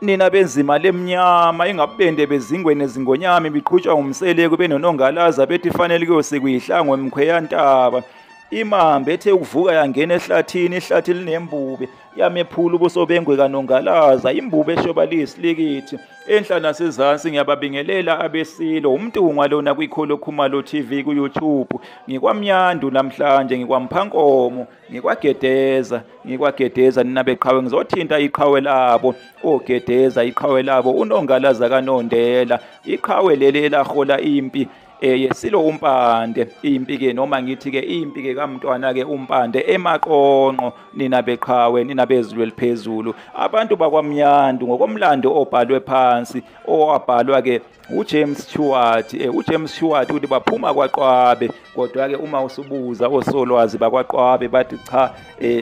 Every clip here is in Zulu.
nina benzima lemnyama ingabende bezingwe nezingonyama biqhutshwa ngumseleko benonongalaza bethi fanele kuyosikuyihlango emkhweyantaba imambe ethe ukuvuka yangena ehlathini ihlathi linembube yamephula ubuso bengwe kaNongalaza imbube eshobalisi likithi enhla nasezansi ngiyababingelela abesilo umntungwa lona kwikholo khumalo TV ku YouTube ngikwaMnyandu namhlanje ngikwaMphankomo ngikwagedeza nina beqhawe ngizothinta iqhawe labo ogedeza iqhawe labo uNongalaza kaNondela iqhawe leli lahola impi yesilo umpande impi ke noma ngithi ke impi ke kaMntwana ke umpande emaqonqo nina beqhawe nina bezulu eliphezulu abantu bakwaMnyandu ngokomlando obhalwe phansi owabhalwa ke uJames Stewart Stewart uthi baphuma kwaQwabe kodwa ke uma usubuza osolwazi bakwaQwabe bathi cha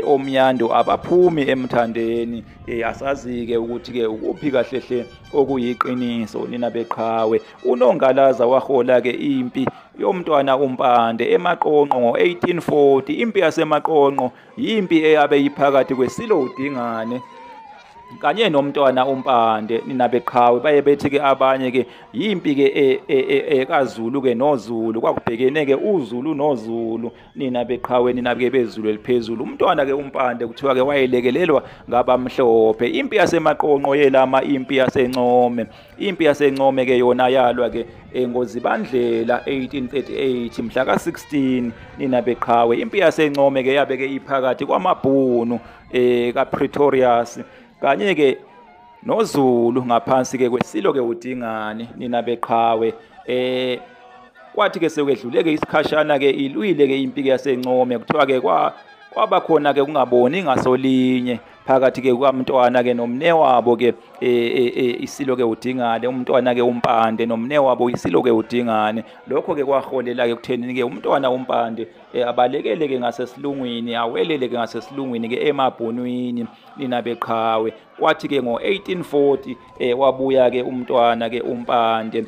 oMnyandu abaphumi emthandeni asazi ke ukuthi ke ukuphi kahle hle okuyiqiniso nina beqhawe uNongalaza wahola ke impi yomntwana umpande emaqonqo ngo1840 impi yasemaqonqo impi eyabe iphakathi kwesilo udingane kanye nomntwana umpande nina beqhawe baye bethi ke abanye ke yimpi ke kaZulu ke noZulu kwakubhekene ke uZulu noZulu nina beqhawe nina ke bezulu eliphezulu umntwana ke umpande kuthiwa ke wayelekelelwa ngabamhlophe impi yasemaqonqo yelama impi yasencome ke yona yalwa ke ngoZibandlela 1838 mhla ka16 nina beqhawe impi yasencome ke yabe ke iphakathi kwamabhunu kaPretorius kanye ke noZulu ngaphansi ke kwesilo ke udingane nina beqhawe kwathi ke sekwedluleke isikhashana ke ilwile ke impi yasencome kuthiwa ke kwaba khona ke kungaboni ngasolinye phakathi ke kwaMntwana ke nomnewabo ke isilo ke udingane umntwana ke umpande nomnewabo isilo ke udingane lokho ke kwaholela ke kutheni ke umntwana umpande abalekele ke ngasesilungwini awelele ke ngasesilungwini ke emabhonwini nina beqhawe kwathi ke ngo1840 wabuya ke umntwana ke umpande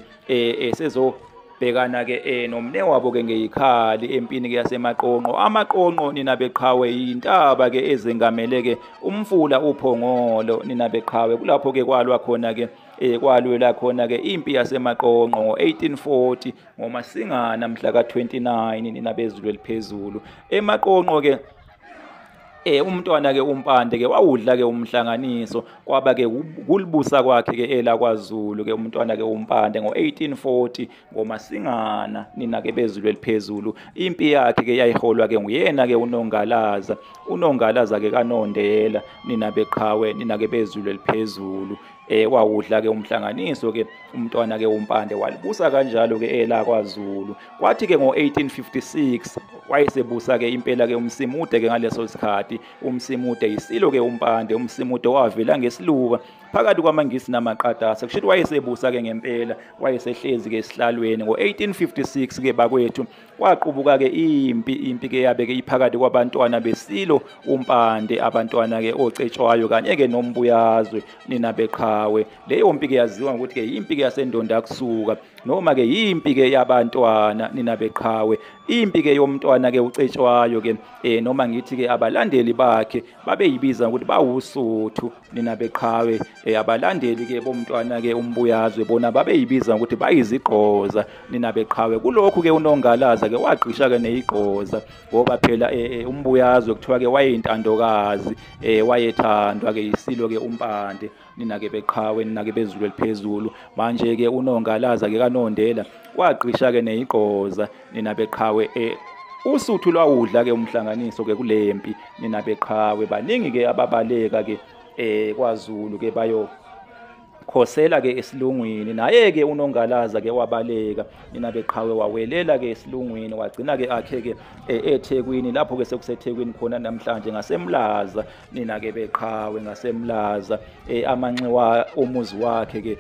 bhekana ke nomnewabo ke ngeyikhali empini ke yasemaqonqo amaqonqo nina beqhawe intaba ke ezengamele ke umfula uphongolo nina beqhawe kulapho ke kwalwa khona ke kwalwela khona ke impi yasemaqonqo ngo1840 ngoMasingana mhla ka29 nina bezulu eliphezulu emaqonqo ke umntwana ke umpande ke wawudla ke umhlanganiso kwaba ke kulibusa kwakhe ke elakwaZulu ke umntwana ke umpande ngo1840 ngoMasingana nina ke bezulu eliphezulu impi yakhe ke yayiholwa ke nguyena ke uNongalaza ke kaNondela nina beqhawe nina ke bezulu eliphezulu wawudla ke umhlanganiso ke umntwana ke umpande walibusa kanjalo ke elakwaZulu kwathi ke ngo1856 wayesebusa ke impela ke umsimude ke ngaleso sikhathi umsimude isilo ke umpande umsimude wavela ngesiluka phakathi kwamangisi namaqatasa kusho ukuthi wayesebusa ke ngempela wayesehlezi ke esihlalweni ngo1856 ke bakwethu kwaqubuka ke impi ke yabe ke iphakathi kwabantwana besilo umpande abantwana ke ocetshwayo kanye ke nombuyazwe nina beqhawe leyo mpi ke yaziwa ukuthi ke impi ke yasendonda kusuka noma ke impi ke yabantwana nina beqhawe impi ke yomntwana ke ucetshwayo ke noma ngithi ke abalandeli bakhe babeyibiza ukuthi bawusuthu nina beqhawe abalandeli ke bomntwana ke umbuyazwe bona babeyibiza ukuthi bayizigqoza nina beqhawe kulokhu ke uNongalaza ke waqisha ke neyiqoza ngoba phela umbuyazwe kuthiwa ke wayeintandokazi wayethandwa ke isilo ke umpande nina ke beqhawe nina ke bezulu eliphezulu manje ke uNongalaza ke kaNondela waqisha ke neyiqoza nina beqhawe usuthu lwawudla ke umhlanganiso ke kulempi nina beqhawe baningi ke ababaleka ke kwaZulu ke bayo khosela ke esilungwini naye ke uNongalaza ke wabaleka nina beqhawe wawelela ke esilungwini wagcina ke akhe ke eThekwini lapho ke sekuseThekwini khona namhlanje ngaseMlaza nina ke beqhawe ngaseMlaza amanxiwa umuzi wakhe ke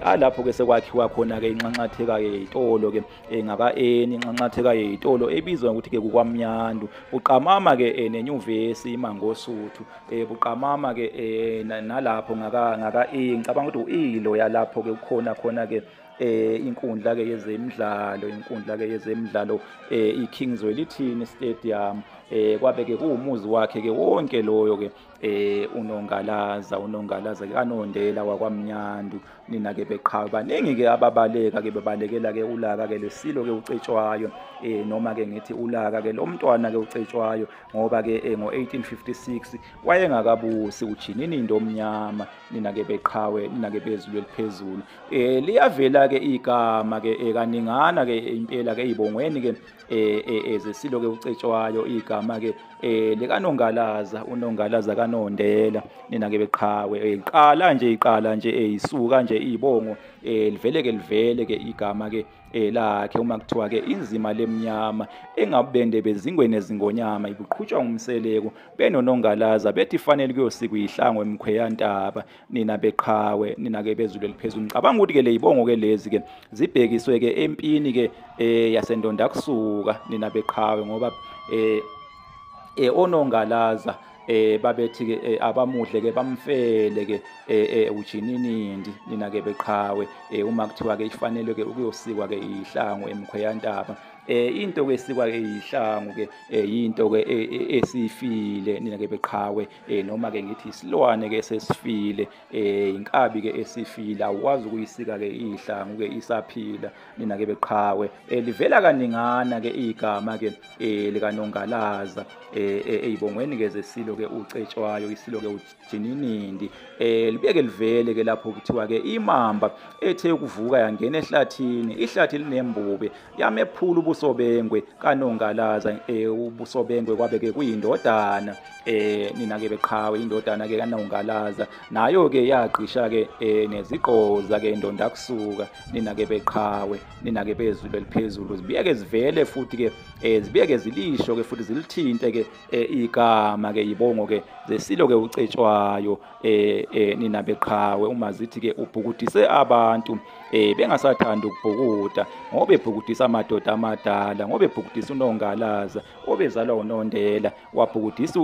alapho ke sekwakhiwa khona ke inxanxatheka yezitolo ke ngaka-eni inxanxatheka yezitolo ebizwa ukuthi ke kukwamnyandu uqamama ke nenyuvesi iMangosuthu buqamama ke nalapho ngaka-e ngicabanga ukuthi ilo yalapho ke ukhona khona ke inkundla ke yezemidlalo inkundla ke yezemidlalo iKingswell ithini stadium kwabe ke kuwumuzi wakhe ke wonke loyo ke uNongalaza kaNondela wakwaMnyandu nina ke beqhawe baningi ke ababaleka ke bebalekela ke ulaka ke lesilo ke ucetshwayo noma ke ngithi ulaka ke lo mntwana ke ucetshwayo ngoba ke ngo-1856 wayengakabusi ujinini into omnyama nina ke beqhawe nina ke bezulu eliphezulu liyavela ke igama ke kaningana ke impela ke izibongweni ke ezesilo ke ucetshwayo igama ke likaNongalaza uNongalaza kaNondela nina ke beqhawe iqala nje isuka nje izibongo livele ke igama ke lakhe uma kuthiwa ke inzima lemnyama engabende bezingweni ezingonyama ibuqhutshwa ngumseleko benoNongalaza bethi fanele kuyosikwa ihlango emkhweyantaba nina beqhawe nina ke bezulu eliphezulu ngicabanga ukuthi ke lezibongo ke lezi ke zibhekiswe ke empini ke yasendonda kusuka nina beqhawe ngoba oNongalaza babethi ke abamuhle ke bamfele ke ujininindi nina ke beqhawe uma kuthiwa ke ifanele ke ukuyosikwa ke ihlango emkhweyantaba into ke sikwa ke ihlangu ke into ke esifile nina ke beqhawe noma ke ngithi isilwane ke sesifile inkabi ke esifile awukwazi ukuyisika ke ihlangu ke isaphila nina ke beqhawe livela kaningana ke igama ke likaNongalaza ezibongweni ke zesilo ke ucetshwayo isilo ke ujininindi libeke livele ke lapho kuthiwa ke imamba ethe ukuvuka yangena ehlathini ihlathi linembube yamephula ubusobengwe kaNongalaza ubusobengwe kwabe ke kuyindodana nina ke beqhawe indodana ke kaNongalaza nayo ke yaqisha ke nezigqoza ke indonda kusuka nina ke beqhawe nina ke bezulu eliphezulu zibiyeke zivele futhi ke zibiyeke zilisho ke futhi zilithinte ke igama ke izibongo ke zesilo ke ucetshwayo nina beqhawe uma zithi ke ubhukudise abantu bengasathanda ukubhukuda ngoba ebhukudisa amadoda amadala ngoba ebhukudisa uNongalaza obezalwa uNondela wabhukudisa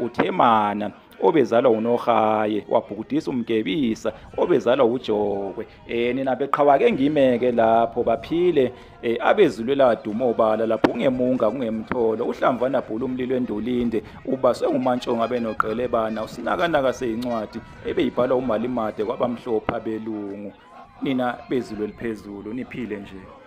uThemana obezalwa uNohaye wabhukudisa uMgebisa obezalwa uJokwe nina beqhawe ke ngimeke lapho baphile abezulu laduma obala lapho kungemunga kungemtholo uhlamvana bhula umlilo endulinde ubaswe ngumantshonga benoqelebana usinakanaka seyincwadi ebeyibhala uMalimade kwabamhlophe abelungu nina bezulu eliphezulu niphile nje.